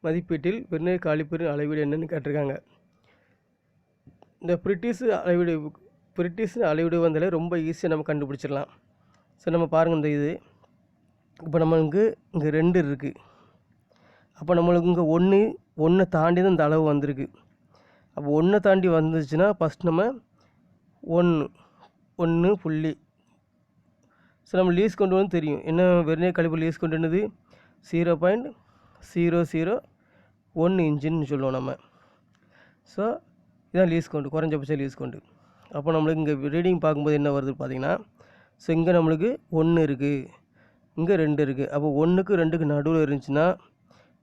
மதிப்பீட்டில் வெர்னியர் காலிப்பரின் அளவீடு என்னன்னு கேட்டிருக்காங்க. இந்த பிரிட்டிஷ் அளவீடு வந்தாலே ரொம்ப ஈஸியாக நம்ம கண்டுபிடிச்சிடலாம். ஸோ நம்ம பாருங்கள், இந்த இது இப்போ நம்மளுக்கு இங்கே 2 இருக்குது. அப்போ நம்மளுக்கு இங்கே ஒன்று தாண்டி தான் இந்த அளவு வந்திருக்கு. அப்போ 1 தாண்டி வந்துச்சுன்னா ஃபஸ்ட் நம்ம 1 புள்ளி. ஸோ நம்ம லீஸ் கொண்டு வந்து தெரியும் என்ன வெர்னியர் காலிப்பர் லீஸ் கொண்டு வந்தது 0.001 இன்ச்சுன்னு சொல்லுவோம் நம்ம. ஸோ இதான் லீஸ் கவுண்ட், குறைஞ்சபட்ச லீஸ் கவுண்ட். அப்போ நம்மளுக்கு இங்கே ரீடிங் பார்க்கும்போது என்ன வருது பார்த்தீங்கன்னா, ஸோ இங்கே நம்மளுக்கு 1 இருக்குது, இங்கே 2 இருக்குது. அப்போ 1க்கு 2க்கு நடுவில் இருந்துச்சுன்னா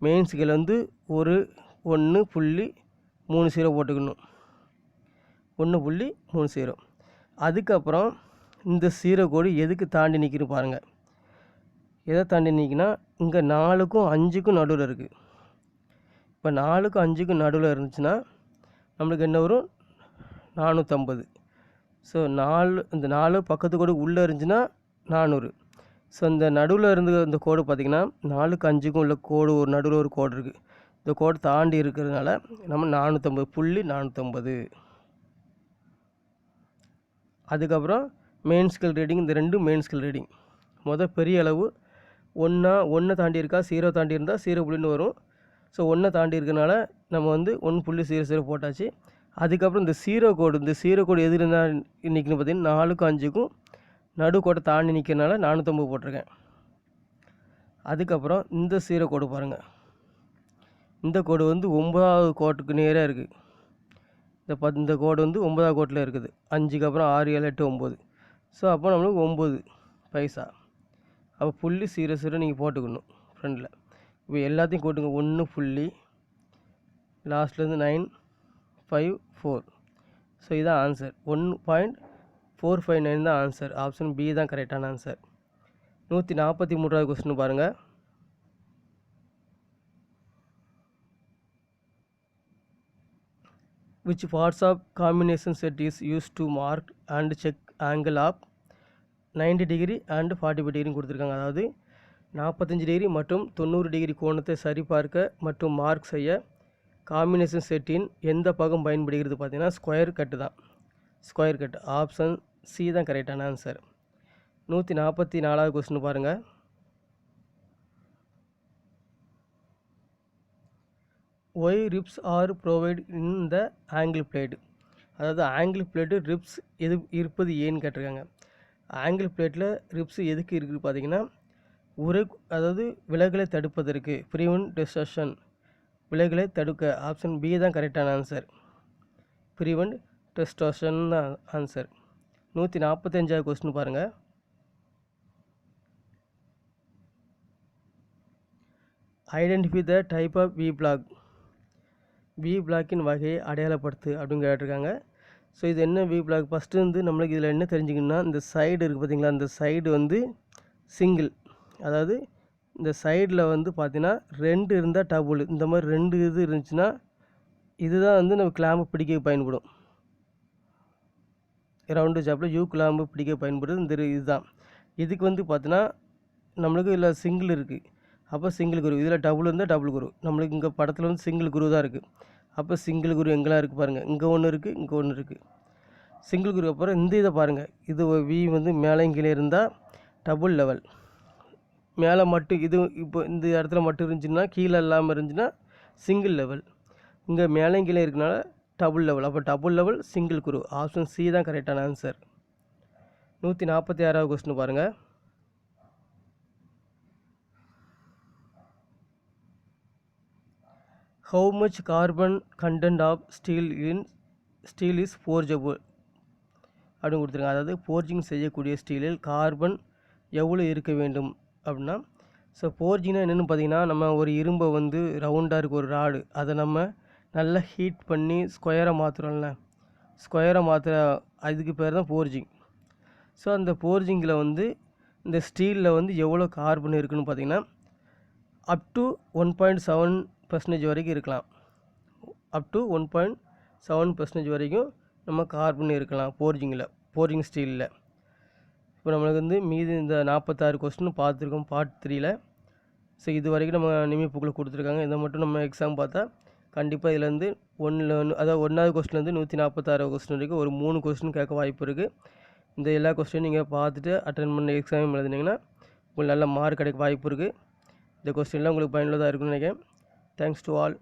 மெயின் ஸ்கேல் வந்து 1.30 போட்டுக்கணும். 1.30. அதுக்கப்புறம் இந்த 0 கோடு எதுக்கு தாண்டி நிற்கின்னு பாருங்கள். எதை தாண்டி நிற்கினா இங்கே 4க்கும் 5க்கும் நடுவில் இருக்குது. இப்போ 4க்கும் 5க்கும் நடுவில் இருந்துச்சுன்னா நம்மளுக்கு என்ன வரும் 450. ஸோ இந்த 4 பக்கத்து கோடு உள்ளே இருந்துச்சுன்னா 400. ஸோ இந்த நடுவில் இருந்து இந்த கோடு பார்த்திங்கன்னா 4க்கு 5க்கும் உள்ள கோடு ஒரு நடுவில் ஒரு கோடு இருக்குது. இந்த கோடு தாண்டி இருக்கிறதுனால நம்ம 450.450. அதுக்கப்புறம் மெயின் ஸ்கேல் ரீடிங். இந்த 2 மெயின் ஸ்கேல் ரீடிங். பெரிய அளவு 1 தாண்டி இருக்கா, 0 தாண்டி இருந்தால் 0 வரும். ஸோ 1 தாண்டி இருக்கிறனால நம்ம வந்து 1.00 போட்டாச்சு. அதுக்கப்புறம் இந்த 0 கோடு எது இருந்தால் நிற்கணும் பார்த்தீங்கன்னா 4க்கும் 5க்கும் நடுக்கோட்டை தாண்டி நிற்கிறனால 450 போட்டிருக்கேன். அதுக்கப்புறம் இந்த 0 கோடு பாருங்கள். இந்த கோடு வந்து 9வது கோட்டுக்கு நேராக இருக்குது. இந்த கோடு வந்து 9வது கோட்டில் இருக்குது. 5க்கு அப்புறம் 6, 7, 8, 9. ஸோ அப்போ நம்மளுக்கு 9 பைசா. அப்போ 0.00 நீங்கள் போட்டுக்கணும் ஃப்ரெண்டில். இப்போ எல்லாத்தையும் கூட்டுங்க. 1 புள்ளி லாஸ்ட்லேருந்து 954. ஸோ இதுதான் ஆன்சர். 1.459 தான் ஆன்சர். ஆப்ஷன் பி தான் கரெக்டான ஆன்சர். 143வது கொஸ்டின் பாருங்கள். Which parts of combination set is used to mark and check angle of 90 degree and 45 degree கொடுத்துருக்காங்க. அதாவது 45 டிகிரி மற்றும் 90 டிகிரி கோணத்தை சரிபார்க்க மற்றும் மார்க் செய்ய காம்பினேஷன் செட்டின் எந்த பாகம் பயன்படுகிறது பார்த்தீங்கன்னா ஸ்கொயர் கட்டு தான். Square cut. ஆப்ஷன் சி தான் கரெக்டான ஆன்சர். 144வது கொஸ்டின் பாருங்கள். Why ribs are provided in the angle plate? அதாவது ஆங்கிள் பிளேட்டு ரிப்ஸ் இருப்பது ஏன்னு கேட்டிருக்காங்க. ஆங்கிள் பிளேட்டில் ரிப்ஸ் எதுக்கு இருக்குது பார்த்தீங்கன்னா அதாவது விலகலை தடுப்பதற்கு, ப்ரிவென்ட் டிஸ்டர்ஷன், விலகலை தடுக்க. ஆப்ஷன் பி தான் கரெக்டான ஆன்சர். ப்ரிவென்ட் டிஸ்டர்ஷன் தான் ஆன்சர். 145வது கொஸ்டின் பாருங்கள். Identify the type of V block. V பிளாக்கின் வகையை அடையாளப்படுத்து அப்படின்னு கேட்டிருக்காங்க. ஸோ இது என்ன வி பிளாக்? ஃபஸ்ட்டு வந்து நம்மளுக்கு இதில் என்ன தெரிஞ்சுக்கணும்னா, இந்த சைடு இருக்குது பார்த்தீங்களா, இந்த சைடு வந்து சிங்கிள். அதாவது இந்த சைடில் வந்து பார்த்தீங்கன்னா 2 இருந்தால் டபுள். இந்த மாதிரி 2 இது இருந்துச்சுன்னா இதுதான் வந்து நம்ம கிளாம்பு பிடிக்க பயன்படும். ரவுண்டு ஜாப்பில் யூ கிளாம்பு பிடிக்க பயன்படுது இந்த இதுதான். இதுக்கு வந்து பார்த்தீங்கன்னா நம்மளுக்கு இதில் சிங்கிள் இருக்குது. அப்போ சிங்கிள் குரு. இதில் டபுள் இருந்தால் டபுள் குரு. நம்மளுக்கு இங்கே படத்தில் வந்து சிங்கிள் குரு தான் இருக்குது. அப்போ சிங்கிள் குரு எங்கெல்லாம் இருக்குது பாருங்கள். இங்கே ஒன்று இருக்குது, இங்கே ஒன்று இருக்குது. சிங்கிள் குரு. அப்புறம் இந்த இதை பாருங்கள். இது வி வந்து மேலே கீழே இருந்தால் டபுள் லெவல். மேலே மட்டும் இது இப்போ இந்த இடத்துல மட்டும் இருந்துச்சுன்னா, கீழே இல்லாமல் இருந்துச்சுன்னா சிங்கிள் லெவல். இங்கே மேலே கீழே இருக்கனால டபுள் லெவல். அப்போ டபுள் லெவல் சிங்கிள் குரு. ஆப்ஷன் சி தான் கரெக்டான ஆன்சர். 146வது கொஸ்டின் பாருங்கள். How much carbon content of steel is forgeable அப்படின்னு கொடுத்துருங்க. அதாவது ஃபோர்ஜிங் செய்யக்கூடிய ஸ்டீலில் கார்பன் எவ்வளோ இருக்க வேண்டும் அப்படின்னா, ஸோ ஃபோர்ஜிங்னா என்னென்னு பார்த்தீங்கன்னா, நம்ம ஒரு இரும்பை வந்து ரவுண்டாக இருக்க ஒரு ராடு, அதை நம்ம நல்லா ஹீட் பண்ணி ஸ்கொயராக மாற்றுறோம்ல, ஸ்கொயராக மாற்றுற அதுக்கு பேர் தான் ஃபோர்ஜிங். ஸோ அந்த ஃபோர்ஜிங்கில் வந்து இந்த ஸ்டீலில் வந்து எவ்வளோ கார்பன் இருக்குதுன்னு பார்த்தீங்கன்னா, அப் டு 1.7% வரைக்கும் இருக்கலாம். அப் டு 1.7% வரைக்கும் நம்ம கார்பன் இருக்கலாம் ஃபோர்ஜிங் ஸ்டீலில். இப்போ நம்மளுக்கு வந்து மீதி இந்த 46 கொஸ்டின் பார்த்துருக்கோம் பார்ட் 3ல். ஸோ இது வரைக்கும் நம்ம நிமிப்புக்குள்ளே கொடுத்துருக்காங்க. இதை மட்டும் நம்ம எக்ஸாம் பார்த்தா கண்டிப்பாக இதுலேருந்து அதாவது 1வது கொஸ்டின்லேருந்து 146 கொஸ்டின் வரைக்கும் ஒரு 3 கொஸ்டின் கேட்க வாய்ப்பு இருக்குது. இந்த எல்லா கொஸ்டினும் நீங்கள் பார்த்துட்டு அட்டன் பண்ண எக்ஸாம் எழுதுனீங்கன்னா உங்களுக்கு நல்ல மார்க் கிடைக்க வாய்ப்பு இருக்குது. இந்த கொஸ்டின்லாம் உங்களுக்கு பயனுள்ளதாக இருக்குன்னு நினைக்கிறேன். Thanks to all.